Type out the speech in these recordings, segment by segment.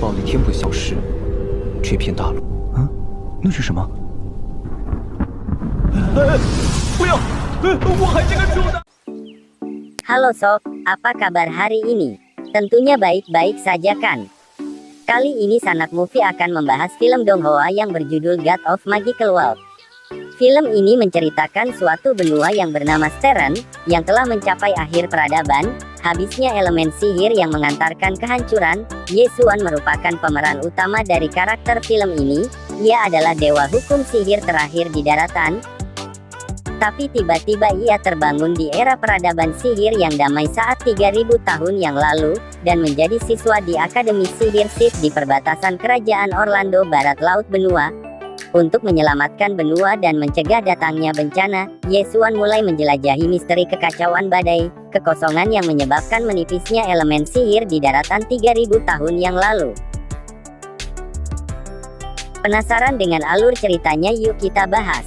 暴雨天不消失，这片大陆，那是什么？不要！我还是个猪的。 Halo Sob, apa kabar hari ini? Tentunya baik-baik saja kan? Kali ini Sanak Movie akan membahas film Donghua yang berjudul God of Magical World. Film ini menceritakan suatu benua yang bernama Steren, yang telah mencapai akhir peradaban, habisnya elemen sihir yang mengantarkan kehancuran. Yesuan merupakan pemeran utama dari karakter film ini. Ia adalah dewa hukum sihir terakhir di daratan. Tapi tiba-tiba ia terbangun di era peradaban sihir yang damai saat 3000 tahun yang lalu, dan menjadi siswa di Akademi Sihir Sith di perbatasan Kerajaan Orlando Barat Laut Benua. Untuk menyelamatkan benua dan mencegah datangnya bencana, Yesuan mulai menjelajahi misteri kekacauan badai, kekosongan yang menyebabkan menipisnya elemen sihir di daratan 3000 tahun yang lalu. Penasaran dengan alur ceritanya? Yuk kita bahas.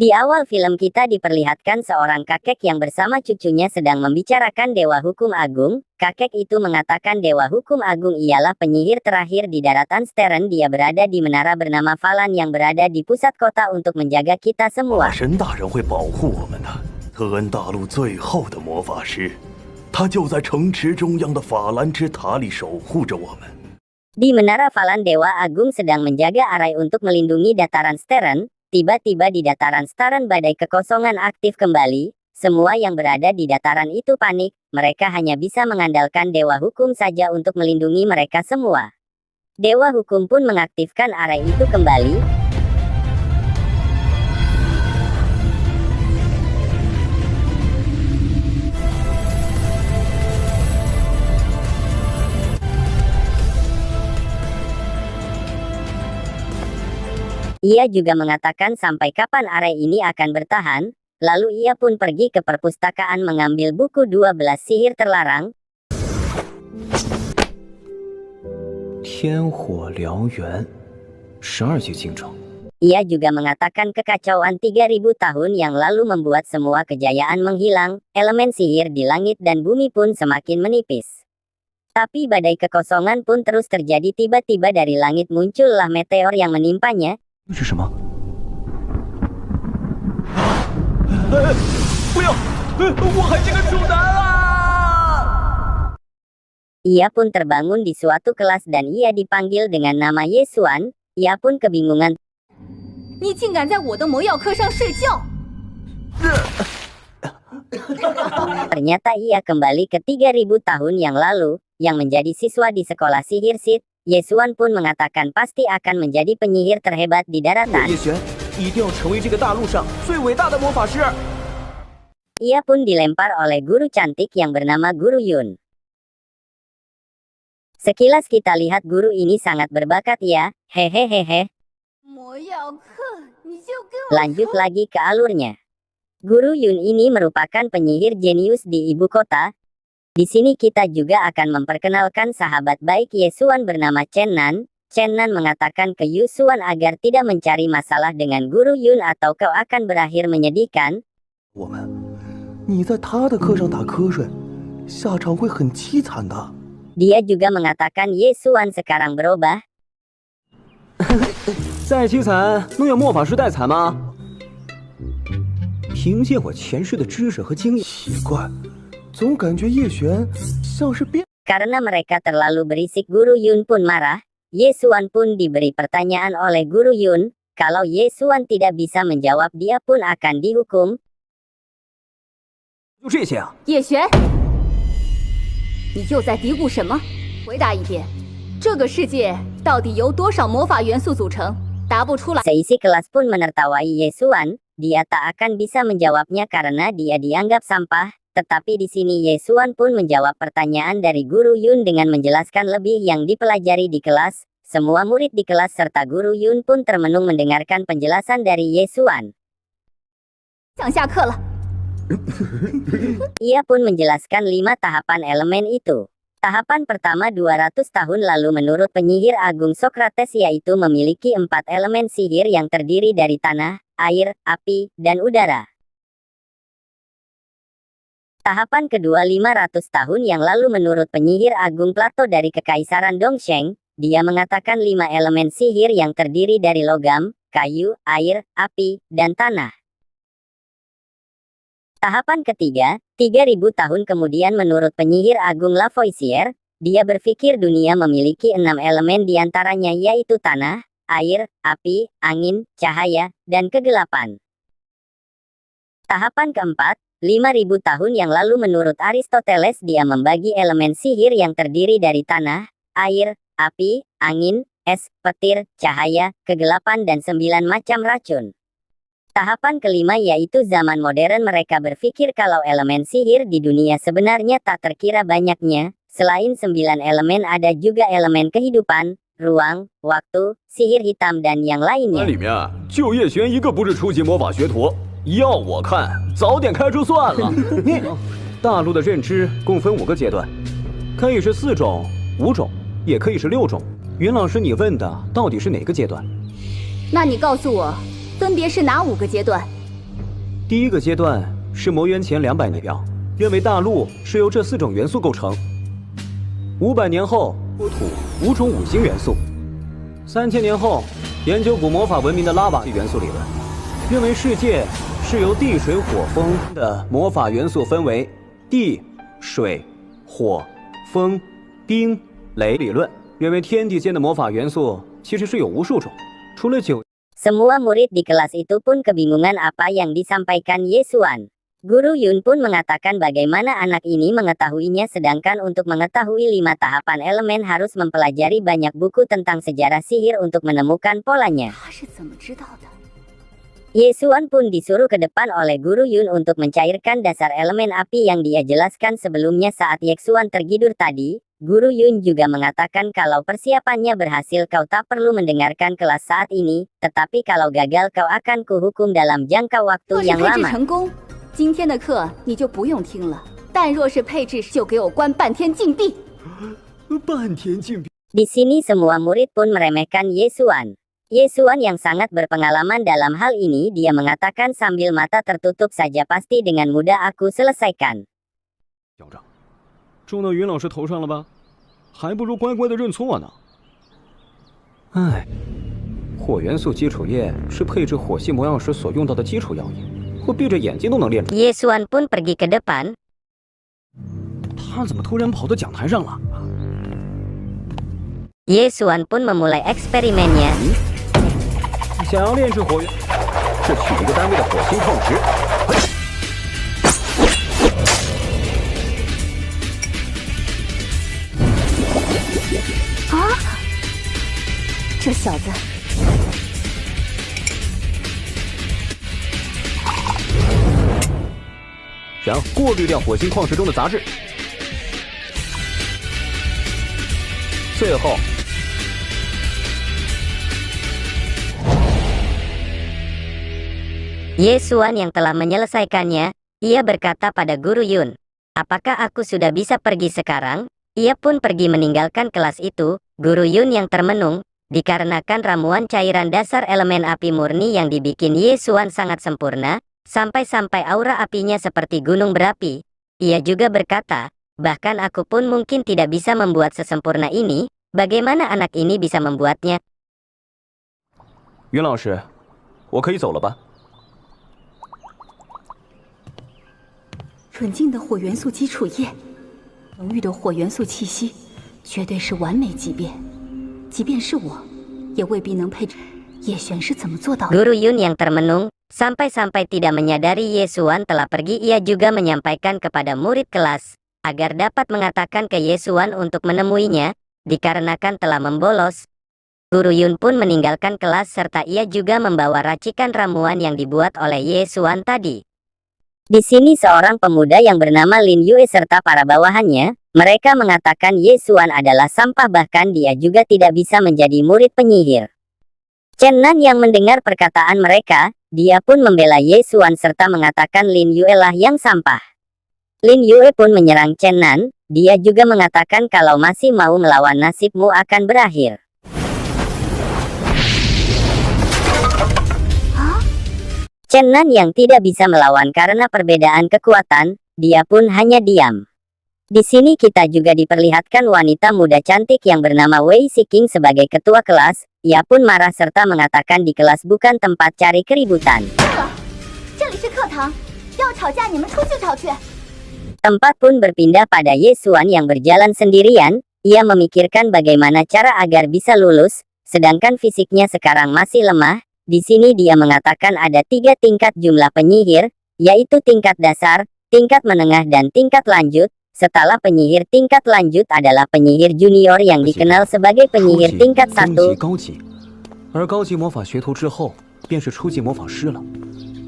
Di awal film kita diperlihatkan seorang kakek yang bersama cucunya sedang membicarakan Dewa Hukum Agung. Kakek itu mengatakan Dewa Hukum Agung ialah penyihir terakhir di daratan Steren. Dia berada di menara bernama Falan yang berada di pusat kota untuk menjaga kita semua. 神大人会保护我们的，特恩大陆最后的魔法师，他就在城池中央的法兰之塔里守护着我们。 Di menara Falan, Dewa Agung sedang menjaga arai untuk melindungi dataran Steren. Tiba-tiba di dataran Steren badai kekosongan aktif kembali. Semua yang berada di dataran itu panik. Mereka hanya bisa mengandalkan Dewa Hukum saja untuk melindungi mereka semua. Dewa Hukum pun mengaktifkan arai itu kembali. Ia juga mengatakan sampai kapan arai ini akan bertahan. Lalu ia pun pergi ke perpustakaan mengambil buku 12 sihir terlarang. 天火燎原，12阶竞争。 Ia juga mengatakan kekacauan 3000 tahun yang lalu membuat semua kejayaan menghilang. Elemen sihir di langit dan bumi pun semakin menipis. Tapi badai kekosongan pun terus terjadi. Tiba-tiba dari langit muncullah meteor yang menimpanya. 那是什么？不要！我还是个猪男啊！ Ia pun terbangun di suatu kelas dan ia dipanggil dengan nama Yesuan. Ia pun kebingungan. 你竟敢在我的魔药课上睡觉！ Ternyata ia kembali ke 3000 tahun yang lalu, yang menjadi siswa di sekolah sihir Sith. Yesuan pun mengatakan pasti akan menjadi penyihir terhebat di daratan. 叶璇，一定要成为这个大陆上最伟大的魔法师。 Ia pun dilempar oleh guru cantik yang bernama Guru Yun. Sekilas kita lihat guru ini sangat berbakat ya, hehehehe. 魔药课，你就跟我 Lanjut lagi ke alurnya. Guru Yun ini merupakan penyihir jenius di ibu kota. Di sini kita juga akan memperkenalkan sahabat baik Yesuan bernama Chen Nan. Chen Nan mengatakan ke Yesuan agar tidak mencari masalah dengan Guru Yun atau kau akan berakhir menyedihkan. 我们，你在他的课上打瞌睡，下场会很凄惨的。 Dia juga mengatakan Yesuan sekarang berubah. 再凄惨，能有魔法师带惨吗？凭借我前世的知识和经验，奇怪，总感觉叶璇像是变。 Karena mereka terlalu berisik, Guru Yun pun marah. Yesuan pun diberi pertanyaan oleh Guru Yun. Kalau Yesuan tidak bisa menjawab, dia pun akan dihukum. 就这些啊？ 叶璇，你又在嘀咕什么？回答一遍，这个世界到底由多少魔法元素组成？答不出来。 Seisi kelas pun menertawai Yesuan. Dia tak akan bisa menjawabnya karena dia dianggap sampah. Tetapi di sini Yesuan pun menjawab pertanyaan dari Guru Yun dengan menjelaskan lebih yang dipelajari di kelas. Semua murid di kelas serta Guru Yun pun termenung mendengarkan penjelasan dari Yesuan. 想下课了。 Ia pun menjelaskan 5 tahapan elemen itu. Tahapan pertama 200 tahun lalu menurut penyihir agung Socrates yaitu memiliki 4 elemen sihir yang terdiri dari tanah, air, api, dan udara. Tahapan kedua 500 tahun yang lalu menurut penyihir agung Plato dari Kekaisaran Dongsheng, dia mengatakan 5 elemen sihir yang terdiri dari logam, kayu, air, api, dan tanah. Tahapan ketiga, 3000 tahun kemudian menurut penyihir agung Lavoisier, dia berpikir dunia memiliki 6 elemen diantaranya yaitu tanah, air, api, angin, cahaya, dan kegelapan. Tahapan keempat, 5000 tahun yang lalu menurut Aristoteles dia membagi elemen sihir yang terdiri dari tanah, air, api, angin, es, petir, cahaya, kegelapan dan 9 macam racun. Tahapan kelima yaitu zaman modern mereka berpikir kalau elemen sihir di dunia sebenarnya tak terkira banyaknya, selain 9 elemen ada juga elemen kehidupan, ruang, waktu, sihir hitam dan yang lainnya. 里面就叶璇一个不是初级魔法学徒，要我看早点开除算了。大陆的认知共分5个阶段，可以是4种、5种，也可以是6种。云老师，你问的到底是哪个阶段？那你告诉我，分别是哪5个阶段？第一个阶段是魔元前200年表，认为大陆是由这4种元素构成。500年后，国土5种5行元素。3000年后，研究古魔法文明的拉瓦元素理论，认为世界是由地、水、火、风的魔法元素分为地、水、火、风、冰、雷理论，认为天地间的魔法元素其实是有无数种，除了9。 Semua murid di kelas itu pun kebingungan apa yang disampaikan Yesuan. Guru Yun pun mengatakan bagaimana anak ini mengetahuinya sedangkan untuk mengetahui 5 tahapan elemen harus mempelajari banyak buku tentang sejarah sihir untuk menemukan polanya. Yesuan pun disuruh ke depan oleh Guru Yun untuk mencairkan dasar elemen api yang dia jelaskan sebelumnya saat Yesuan tergidur tadi. Guru Yun juga mengatakan kalau persiapannya berhasil kau tak perlu mendengarkan kelas saat ini, tetapi kalau gagal kau akan kuhukum dalam jangka waktu yang lama. 今天的课你就不用听了，但若是配置就给我关半天禁闭。半天禁闭。 Di sini semua murid pun meremehkan Yesuan. Yesuan yang sangat berpengalaman dalam hal ini dia mengatakan sambil mata tertutup saja pasti dengan mudah aku selesaikan. 校长，中到云老师头上了吧？还不如乖乖的认错呢。唉，火元素基础液是配置火系魔药时所用到的基础药液。 我闭着眼睛都能练出。Yesuan pun pergi ke depan. 他怎么突然跑到讲台上了？ Yesuan pun memulai eksperimennya. 想要炼制火元，是取一个单位的火星矿石。啊！这小子。 然后过滤掉火星矿石中的杂质，最后， Yesuan yang telah menyelesaikannya, ia berkata pada Guru Yun, apakah aku sudah bisa pergi sekarang? Ia pun pergi meninggalkan kelas itu. Guru Yun yang termenung, dikarenakan ramuan cairan dasar elemen api murni yang dibikin Yesuan sangat sempurna, sampai-sampai aura apinya seperti gunung berapi. Ia juga berkata, bahkan aku pun mungkin tidak bisa membuat sesempurna ini, bagaimana anak ini bisa membuatnya? 云老师，我可以走了吧？ 纯净的火元素基础液，浓郁的火元素气息，绝对是完美级别。即便是我，也未必能配置。叶璇是怎么做到的？ Guru Yun yang termenung, sampai-sampai tidak menyadari Yesuan telah pergi. Ia juga menyampaikan kepada murid kelas, agar dapat mengatakan ke Yesuan untuk menemuinya, dikarenakan telah membolos. Guru Yun pun meninggalkan kelas serta ia juga membawa racikan ramuan yang dibuat oleh Yesuan tadi. Di sini seorang pemuda yang bernama Lin Yue serta para bawahannya, mereka mengatakan Yesuan adalah sampah bahkan dia juga tidak bisa menjadi murid penyihir. Chen Nan yang mendengar perkataan mereka, dia pun membela Yesuan serta mengatakan Lin Yue lah yang sampah. Lin Yue pun menyerang Chen Nan. Dia juga mengatakan kalau masih mau melawan nasibmu akan berakhir. Chen Nan yang tidak bisa melawan karena perbedaan kekuatan, dia pun hanya diam. Di sini kita juga diperlihatkan wanita muda cantik yang bernama Wei Siking sebagai ketua kelas. Ia pun marah serta mengatakan di kelas bukan tempat cari keributan. Tempat pun berpindah pada Ye Xuan yang berjalan sendirian. Ia memikirkan bagaimana cara agar bisa lulus, sedangkan fisiknya sekarang masih lemah. Di sini dia mengatakan ada 3 tingkat jumlah penyihir, yaitu tingkat dasar, tingkat menengah dan tingkat lanjut. Setelah penyihir tingkat lanjut adalah penyihir junior yang dikenal sebagai penyihir tingkat 1.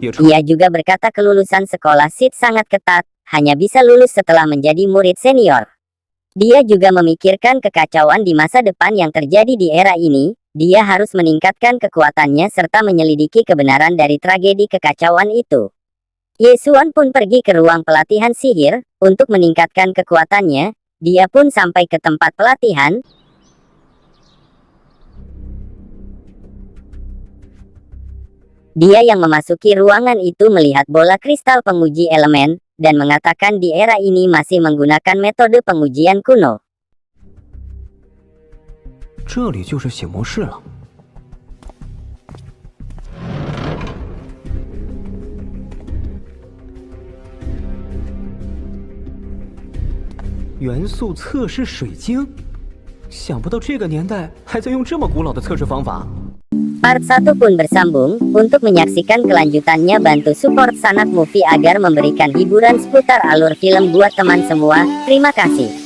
Ia juga berkata kelulusan sekolah SID sangat ketat, hanya bisa lulus setelah menjadi murid senior. Dia juga memikirkan kekacauan di masa depan yang terjadi di era ini. Dia harus meningkatkan kekuatannya serta menyelidiki kebenaran dari tragedi kekacauan itu. Ye Xuan pun pergi ke ruang pelatihan sihir untuk meningkatkan kekuatannya. Dia pun sampai ke tempat pelatihan. Dia yang memasuki ruangan itu melihat bola kristal penguji elemen dan mengatakan di era ini masih menggunakan metode pengujian kuno. 这里就是写魔室了。元素测试水晶，想不到这个年代还在用这么古老的测试方法。 Part 1 pun bersambung. Untuk menyaksikan kelanjutannya bantu support Sanak Movie agar memberikan hiburan seputar alur film buat teman semua. Terima kasih.